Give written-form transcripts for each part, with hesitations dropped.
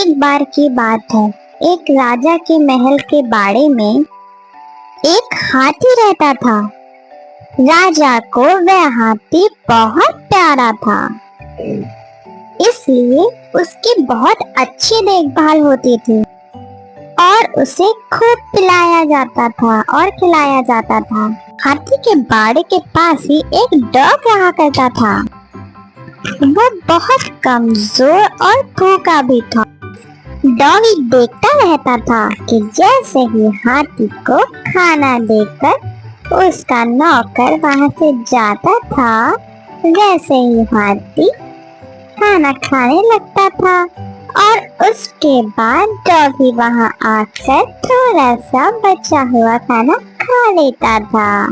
एक बार की बात है। एक राजा के महल के बाड़े में एक हाथी रहता था। राजा को वह हाथी बहुत प्यारा था, इसलिए उसकी बहुत अच्छी देखभाल होती थी और उसे खूब पिलाया जाता था और खिलाया जाता था। हाथी के बाड़े के पास ही एक डॉग रहा करता था। वो बहुत कमजोर और भूखा भी था। डॉगी देखता रहता था कि जैसे ही हाथी को खाना देकर उसका नौकर वहां से जाता था, वैसे ही हाथी खाना खाने लगता था और उसके बाद डॉगी वहां आकर थोड़ा सा बचा हुआ खाना खा लेता था।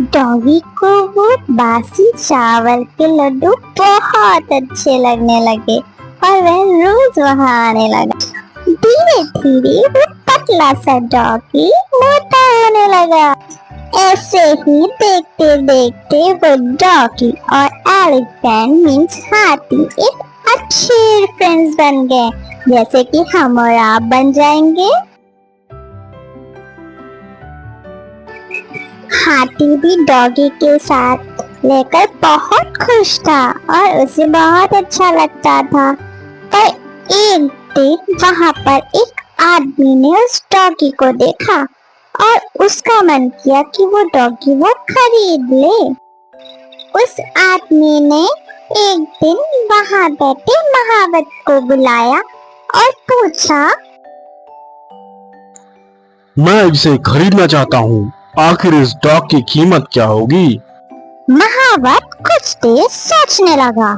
डॉगी को वो बासी चावल के लड्डू बहुत अच्छे लगने लगे और वह रोज वहां आने लगा। धीरे धीरे वो पतला सा डॉगी मोटा होने लगा। ऐसे ही देखते देखते वो डॉगी और एलिफेंट मीन्स हाथी एक अच्छे फ्रेंड्स बन गए, जैसे कि हम और आप बन जाएंगे। हाथी भी डॉगी के साथ लेकर बहुत खुश था और उसे बहुत अच्छा लगता था। पर एक दिन वहां पर एक आदमी ने उस डॉगी को देखा और उसका मन किया कि वो डॉगी वो खरीद ले। उस आदमी ने एक दिन वहां बैठे महावत को बुलाया और पूछा, मैं इसे खरीदना चाहता हूँ, आखिर इस डॉग की कीमत क्या होगी? महावत कुछ देर सोचने लगा,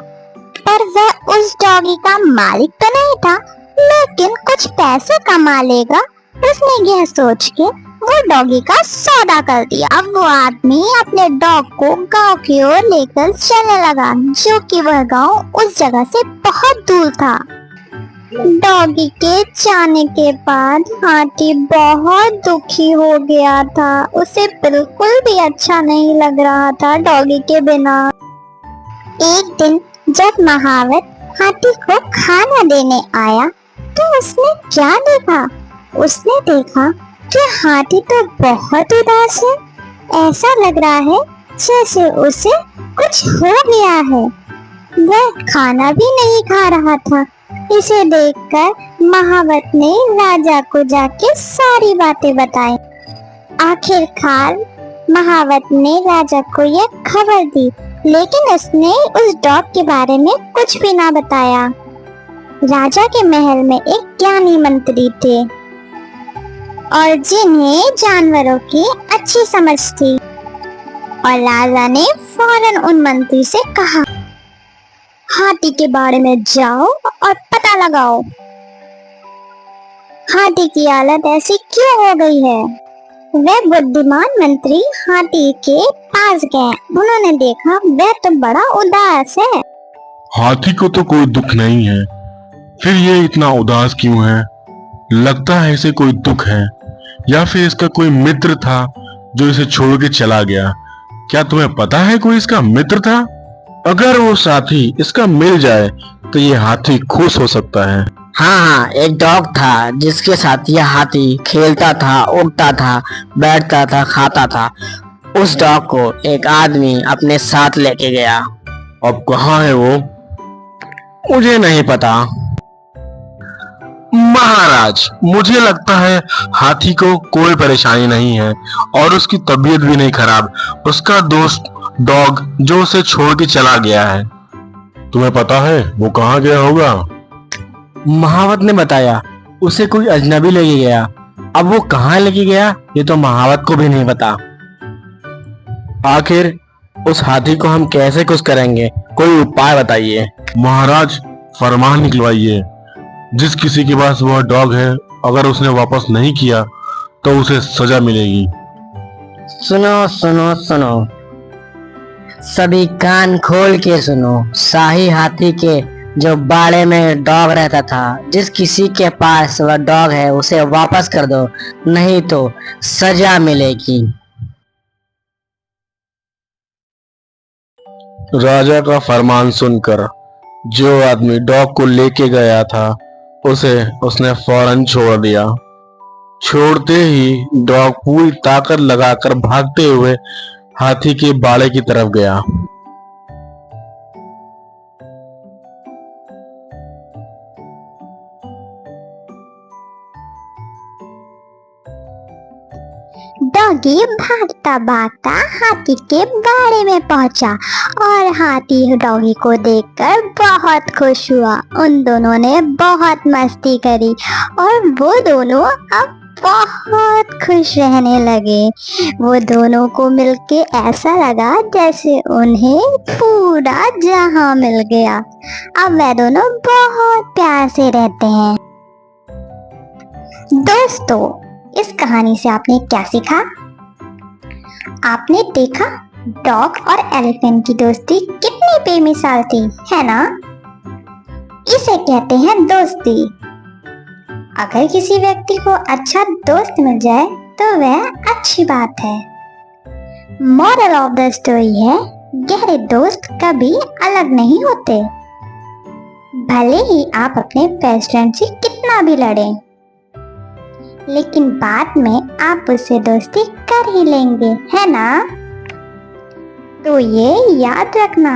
पर वह उस डॉगी का मालिक तो नहीं था, लेकिन कुछ पैसे कमा लेगा। उसने यह सोच के वो डॉगी का सौदा कर दिया। अब वो आदमी अपने डॉग को गांव की ओर लेकर चलने लगा, जो कि वह गांव उस जगह से बहुत दूर था। डॉगी के जाने के बाद हाथी बहुत दुखी हो गया था। उसे बिल्कुल भी अच्छा नहीं लग रहा था डॉगी के बिना। एक दिन जब महावत हाथी को खाना देने आया तो उसने क्या देखा? उसने देखा कि हाथी तो बहुत उदास है। ऐसा लग रहा है जैसे उसे कुछ हो गया है। वह खाना भी नहीं खा रहा था। इसे देखकर महावत ने राजा को जाके सारी बातें बताई। आखिरकार महावत ने राजा को यह खबर दी, लेकिन उसने उस डॉग के बारे में कुछ भी ना बताया। राजा के महल में एक ज्ञानी मंत्री थे और जिन्हें जानवरों की अच्छी समझ थी, और राजा ने फौरन उन मंत्री से कहा, हाथी के बारे में जाओ और पता लगाओ, हाथी की हालत ऐसी क्यों हो गई है। वह बुद्धिमान मंत्री हाथी के पास गए। उन्होंने देखा वह तो बड़ा उदास है। हाथी को तो कोई दुख नहीं है, फिर ये इतना उदास क्यों है? लगता है इसे कोई दुख है, या फिर इसका कोई मित्र था जो इसे छोड़ के चला गया। क्या तुम्हें पता है कोई इसका मित्र था? अगर वो साथी इसका मिल जाए तो ये हाथी खुश हो सकता है। हाँ, एक डॉग था जिसके साथ यह हाथी खेलता था, उड़ता था, बैठता था, खाता था। उस डॉग को एक आदमी अपने साथ लेके गया। अब कहाँ है वो? मुझे नहीं पता। महाराज, मुझे लगता है हाथी को कोई परेशानी नहीं है और उसकी तबीयत भी नहीं खराब। उसका दोस्त डॉग जो उसे छोड़ के चला गया है। तुम्हें पता है वो कहाँ गया होगा? महावत ने बताया उसे कोई अजनबी लेके गया। अब वो कहाँ लेके गया ये तो महावत को भी नहीं पता। आखिर उस हाथी को हम कैसे खुश करेंगे? कोई उपाय बताइए। महाराज, फरमान निकलवाइए, जिस किसी के पास वह डॉग है, अगर उसने वापस नहीं किया तो उसे सजा मिलेगी। सुनो सुनो सुनो, सभी कान खोल के सुनो। शाही हाथी के जो बाड़े में डॉग रहता था, जिस किसी के पास वह डॉग है उसे वापस कर दो, नहीं तो सजा मिलेगी। राजा का फरमान सुनकर जो आदमी डॉग को लेके गया था उसे उसने फौरन छोड़ दिया। छोड़ते ही डॉग पूरी ताकत लगाकर भागते हुए हाथी के बाड़े की तरफ गया। डॉगी भागता भागता हाथी के बाड़े में पहुंचा और हाथी डॉगी को देखकर बहुत खुश हुआ। उन दोनों ने बहुत मस्ती करी और वो दोनों अब बहुत खुश रहने लगे। वो दोनों को मिलके ऐसा लगा जैसे उन्हें पूरा जहां मिल गया। अब वे दोनों बहुत प्यार से रहते हैं। दोस्तों, इस कहानी से आपने क्या सीखा? आपने देखा डॉग और एलिफेंट की दोस्ती कितनी बेमिसाल थी, है ना? इसे कहते हैं दोस्ती। अगर किसी व्यक्ति को अच्छा दोस्त मिल जाए तो वह अच्छी बात है। मॉरल ऑफ द स्टोरी है, गहरे दोस्त कभी अलग नहीं होते। भले ही आप अपने बेस्ट फ्रेंड से कितना भी लड़ें, लेकिन बाद में आप उससे दोस्ती कर ही लेंगे, है ना? तो ये याद रखना।